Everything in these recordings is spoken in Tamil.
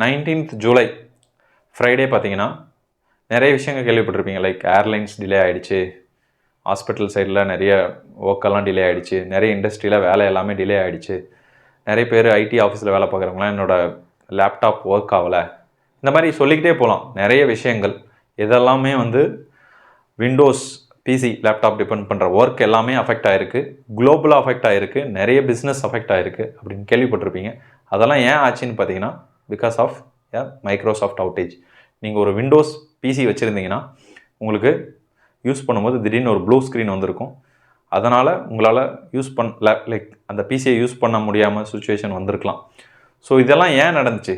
19th ஜூலை ஃப்ரைடே பார்த்தீங்கன்னா நிறைய விஷயங்கள் கேள்விப்பட்டிருப்பீங்க. லைக் ஏர்லைன்ஸ் டிலே ஆகிடுச்சு, ஹாஸ்பிட்டல் சைடில் நிறைய ஒர்க்கெல்லாம் டிலே ஆகிடுச்சு, நிறைய இண்டஸ்ட்ரியில் வேலை எல்லாமே டிலே ஆகிடுச்சு, நிறைய பேர் ஐடி ஆஃபீஸில் வேலை பார்க்குறவங்களாம் என்னோடய லேப்டாப் ஒர்க் ஆகலை, இந்த மாதிரி சொல்லிக்கிட்டே போகலாம். நிறைய விஷயங்கள் இதெல்லாமே வந்து விண்டோஸ் பிசி லேப்டாப் டிபெண்ட் பண்ணுற ஒர்க் எல்லாமே அஃபெக்ட் ஆகிருக்கு, குளோபலாக அஃபெக்ட் ஆகிருக்கு, நிறைய பிஸ்னஸ் அஃபெக்ட் ஆகிருக்கு அப்படின்னு கேள்விப்பட்டிருப்பீங்க. அதெல்லாம் ஏன் ஆச்சுன்னு பார்த்தீங்கன்னா பிகாஸ் ஆஃப் மைக்ரோசாஃப்ட் அவுட்டேஜ். நீங்கள் ஒரு விண்டோஸ் பிசி வச்சுருந்தீங்கன்னா உங்களுக்கு யூஸ் பண்ணும்போது திடீர்னு ஒரு ப்ளூ ஸ்க்ரீன் வந்திருக்கும். அதனால் உங்களால் லைக் அந்த பிசியை யூஸ் பண்ண முடியாமல் சுச்சுவேஷன் வந்திருக்கலாம். ஸோ இதெல்லாம் ஏன் நடந்துச்சு,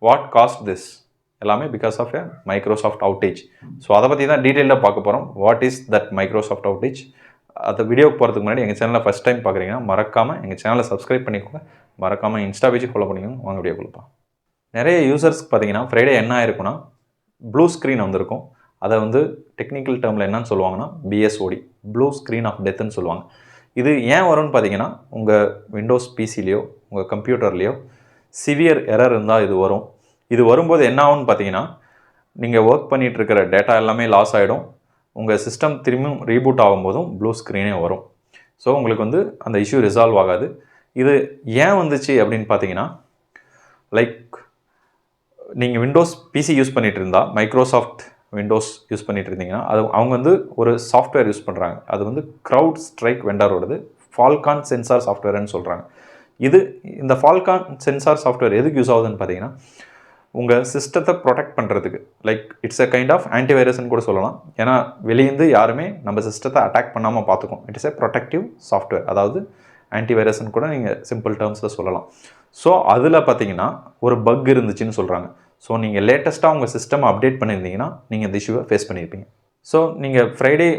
வாட் காஸ்ட் திஸ், எல்லாமே because of Microsoft outage. So அதை பற்றி தான் டீட்டெயிலாக பார்க்க போகிறோம். What is that Microsoft outage? அந்த வீடியோக்கு போகிறதுக்கு முன்னாடி எங்கள் சேனலில் ஃபஸ்ட் டைம் பார்க்குறீங்கன்னா மறக்காமல் எங்கள் சேனலை சப்ஸ்கிரைப் பண்ணிக்கோங்க, மறக்காமல் இன்ஸ்டா பேஜ் ஃபாலோ பண்ணிக்கோங்க. வாங்க வீடியோ கொடுப்போம். நிறைய யூசர்ஸ்க்கு பார்த்தீங்கன்னா ஃப்ரைடே என்ன ஆயிருக்குன்னா ப்ளூ ஸ்க்ரீன் வந்திருக்கும். அதை வந்து டெக்னிக்கல் டேர்மில் என்னன்னு சொல்லுவாங்கன்னா பிஎஸ்ஓடி, ப்ளூ ஸ்க்ரீன் ஆஃப் டெத்துன்னு சொல்லுவாங்க. இது ஏன் வரும்னு பார்த்தீங்கன்னா உங்கள் விண்டோஸ் பிசிலேயோ உங்கள் கம்ப்யூட்டர்லேயோ சிவியர் எரர் இருந்தால் இது வரும். இது வரும்போது என்ன ஆகும்னு பார்த்தீங்கன்னா நீங்கள் ஒர்க் பண்ணிகிட்டு இருக்கிற டேட்டா எல்லாமே லாஸ் ஆகிடும். உங்கள் சிஸ்டம் திரும்பியும் ரீபூட் ஆகும்போதும் ப்ளூ ஸ்க்ரீனே வரும். ஸோ உங்களுக்கு வந்து அந்த இஷ்யூ ரிசால்வ் ஆகாது. இது ஏன் வந்துச்சு அப்படின்னு பார்த்தீங்கன்னா லைக் நீங்கள் விண்டோஸ் பிசி யூஸ் பண்ணிகிட்டு இருந்தால் மைக்ரோசாஃப்ட் விண்டோஸ் யூஸ் பண்ணிகிட்டு இருந்தீங்கன்னா அவங்க வந்து ஒரு சாஃப்ட்வேர் யூஸ் பண்ணுறாங்க. அது வந்து க்ரௌட் ஸ்ட்ரைக் வெண்டரோடது ஃபால்கான் சென்சார் சாஃப்ட்வேர்னு சொல்கிறாங்க. இந்த ஃபால்கான் சென்சார் சாஃப்ட்வேர் எதுக்கு யூஸ் ஆகுதுன்னு பார்த்தீங்கன்னா உங்கள் சிஸ்டத்தை ப்ரொடெக்ட் பண்ணுறதுக்கு. Like it's a kind of ஆன்டிவைரஸ்ன்னு கூட சொல்லலாம். ஏன்னா வெளியேந்து யாருமே நம்ம சிஸ்டத்தை அட்டாக் பண்ணாமல் பார்த்துக்கும். இட்ஸ் எ ப்ரொடெக்டிவ் சாஃப்ட்வேர், அதாவது ஆன்டிவைரஸ்ன்னு கூட நீங்கள் சிம்பிள் டேர்ம்ஸில் சொல்லலாம். ஸோ அதில் பார்த்தீங்கன்னா ஒரு பக் இருந்துச்சுன்னு சொல்கிறாங்க. ஸோ நீங்கள் லேட்டஸ்ட்டாக உங்கள் சிஸ்டம் அப்டேட் பண்ணியிருந்தீங்கன்னா நீங்கள் இந்த இஷ்யூவை ஃபேஸ் பண்ணியிருப்பீங்க. ஸோ நீங்கள் ஃப்ரைடே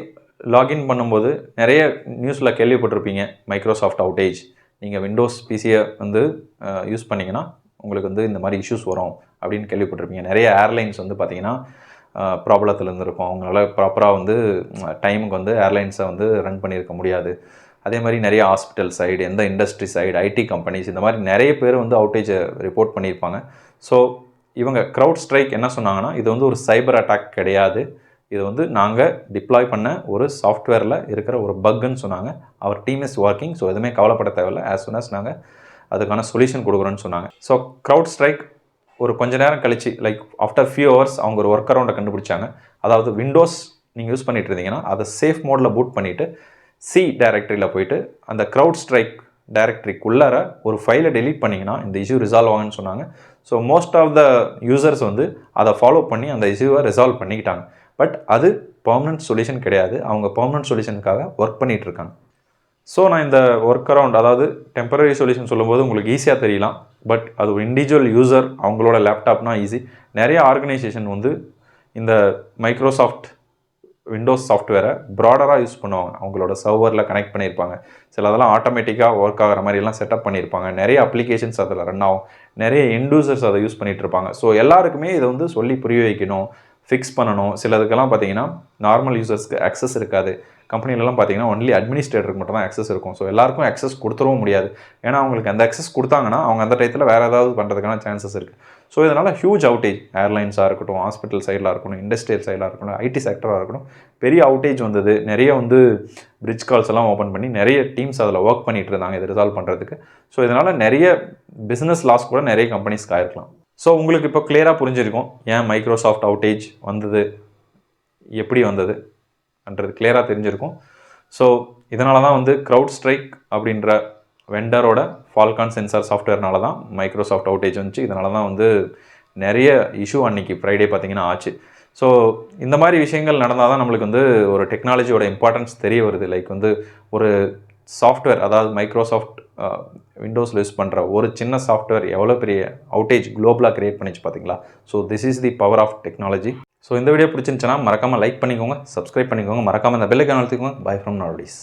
லாகின் பண்ணும்போது நிறைய நியூஸில் கேள்விப்பட்டிருப்பீங்க மைக்ரோசாஃப்ட் அவுட்டேஜ். நீங்கள் விண்டோஸ் பிசியை வந்து யூஸ் பண்ணிங்கன்னா உங்களுக்கு வந்து இந்த மாதிரி இஷ்யூஸ் வரும் அப்படின்னு கேள்விப்பட்டிருப்பீங்க. நிறைய ஏர்லைன்ஸ் வந்து பார்த்திங்கன்னா ப்ராப்ளத்தில் இருந்திருக்கும். அவங்களால ப்ராப்பராக வந்து டைமுக்கு வந்து ஏர்லைன்ஸை வந்து ரன் பண்ணியிருக்க முடியாது. அதே மாதிரி நிறைய ஹாஸ்பிட்டல் சைடு, எந்த இண்டஸ்ட்ரி சைடு, ஐடி கம்பெனிஸ், இந்த மாதிரி நிறைய பேர் வந்து அவுட்டேஜை ரிப்போர்ட் பண்ணியிருப்பாங்க. ஸோ இவங்க க்ரௌட் ஸ்ட்ரைக் என்ன சொன்னாங்கன்னா இது வந்து ஒரு சைபர் அட்டாக் கிடையாது, இது வந்து நாங்கள் டிப்ளாய் பண்ண ஒரு சாஃப்ட்வேரில் இருக்கிற ஒரு பக்குன்னு சொன்னாங்க. Our team is working, so எதுவுமே கவலைப்பட தேவையில்லை, ஆஸ் சூன் அஸ் நாங்கள் அதுக்கான சொல்யூஷன் கொடுக்குறோன்னு சொன்னாங்க. ஸோ க்ரௌட் ஸ்ட்ரைக் ஒரு கொஞ்ச நேரம் கழிச்சு லைக் ஆஃப்டர் ஃபியூ ஹவர்ஸ் அவங்க ஒரு ஒர்க் அரவுண்டை கண்டுபிடிச்சாங்க. அதாவது விண்டோஸ் நீங்கள் யூஸ் பண்ணிட்டு இருந்தீங்கன்னா அதை சேஃப் மோடில் பூட் பண்ணிவிட்டு சி டைரக்டரியில் போயிட்டு அந்த க்ரௌட் ஸ்ட்ரைக் டைரக்டரிக்குள்ளார ஒரு ஃபைலை டெலீட் பண்ணிங்கன்னா இந்த இஷ்யூ ரிசால்வ் ஆகுன்னு சொன்னாங்க. So most of the users வந்து அதை ஃபாலோ பண்ணி அந்த இஷ்யூவை ரிசால்வ் பண்ணிக்கிட்டாங்க. பட் அது பர்மனன்ட் சொல்யூஷன் கிடையாது. அவங்க பர்மனன்ட் சொல்யூஷனுக்காக ஒர்க் பண்ணிகிட்டு இருக்காங்க. ஸோ நான் இந்த ஒர்க் அரவுண்ட், அதாவது டெம்பரரி சொல்யூஷன் சொல்லும்போது உங்களுக்கு ஈஸியாக தெரியலாம். பட் அது ஒரு இண்டிவிஜுவல் யூசர் அவங்களோட லேப்டாப்னா ஈஸி. நிறைய ஆர்கனைசேஷன் வந்து இந்த மைக்ரோசாஃப்ட் விண்டோஸ் சாஃப்ட்வேரை ப்ராடராக யூஸ் பண்ணுவாங்க. அவங்களோட சர்வரில் கனெக்ட் பண்ணியிருப்பாங்க. சில அதெல்லாம் ஆட்டோமேட்டிக்காக ஒர்க் ஆகிற மாதிரிலாம் செட்டப் பண்ணியிருப்பாங்க. நிறைய அப்ளிகேஷன்ஸ் அதில் ரன் ஆகும். நிறைய எண்ட் யூசர்ஸ் அதை யூஸ் பண்ணிகிட்டு இருப்பாங்க. ஸோ எல்லாருக்குமே இதை வந்து சொல்லி புரிய வைக்கணும், ஃபிக்ஸ் பண்ணணும். சிலதுக்கெல்லாம் பார்த்தீங்கன்னா நார்மல் யூசர்ஸ்க்கு அக்சஸ் இருக்காது. கம்பெனிலலாம் பார்த்தீங்கன்னா ஒன்லி அட்மினிஸ்ட்ரேட்டருக்கு மட்டும் தான் அக்சஸ் இருக்கும். ஸோ எல்லாருக்கும் அக்சஸ் கொடுத்துடவும் முடியாது. ஏன்னா அவங்களுக்கு அந்த அக்சஸ் கொடுத்தாங்கன்னா அவங்க அந்த டயத்தில் வேறு ஏதாவது பண்ணுறதுக்கான சான்சஸ் இருக்குது. ஸோ இதனால் ஹியூஜ் அவுட்டேஜ், ஏர்லைன்ஸாக இருக்கட்டும், ஹாஸ்பிட்டல் சைடில் இருக்கட்டும், இண்டஸ்ட்ரியல் சைடாக இருக்கட்டும், ஐடி செக்டராக இருக்கட்டும், பெரிய அவுட்டேஜ் வந்தது. நிறைய வந்து பிரிட்ஜ் கால்ஸ் எல்லாம் ஓப்பன் பண்ணி நிறைய டீம்ஸ் அதில் ஒர்க் பண்ணிகிட்டு இருந்தாங்க இதை ரிசால்வ் பண்ணுறதுக்கு. ஸோ இதனால் நிறைய பிஸ்னஸ் லாஸ் கூட நிறைய கம்பெனிஸ்க்கு ஆயிருக்கலாம். ஸோ உங்களுக்கு இப்போ கிளியராக புரிஞ்சிருக்கும் ஏன் மைக்ரோசாஃப்ட் அவுட்டேஜ் வந்தது, எப்படி வந்ததுன்றது கிளியராக தெரிஞ்சிருக்கும். ஸோ இதனால தான் வந்து க்ரௌட் ஸ்ட்ரைக் அப்படின்ற வெண்டரோட ஃபால்கான் சென்சார் சாஃப்ட்வேர்னால தான் மைக்ரோசாஃப்ட் அவுட்டேஜ் வந்துச்சு. இதனால தான் வந்து நிறைய இஷ்யூ அன்றைக்கி ஃப்ரைடே பார்த்திங்கன்னா ஆச்சு. ஸோ இந்த மாதிரி விஷயங்கள் நடந்தால் தான் நம்மளுக்கு வந்து ஒரு டெக்னாலஜியோட இம்பார்ட்டன்ஸ் தெரிய வருது. லைக் வந்து ஒரு சாஃப்ட்வேர், அதாவது மைக்ரோசாஃப்ட் விண்டோஸில் யூஸ் பண்ணுற ஒரு சின்ன சாஃப்ட்வேர் எவ்வளோ பெரிய அவுட்டேஜ் குளோபலாக க்ரியேட் பண்ணிச்சு பார்த்தீங்களா. So this is the power of technology. So இந்த வீடியோ பிடிச்சிருந்துச்சுன்னா மறக்காமல் லைக் பண்ணிக்கோங்க, சப்ஸ்கிரைப் பண்ணிக்கோங்க, மறக்காமல் இந்த பெல் ஐகான் அழுத்திக்கோங்க. Bye from நாடோடிஸ்.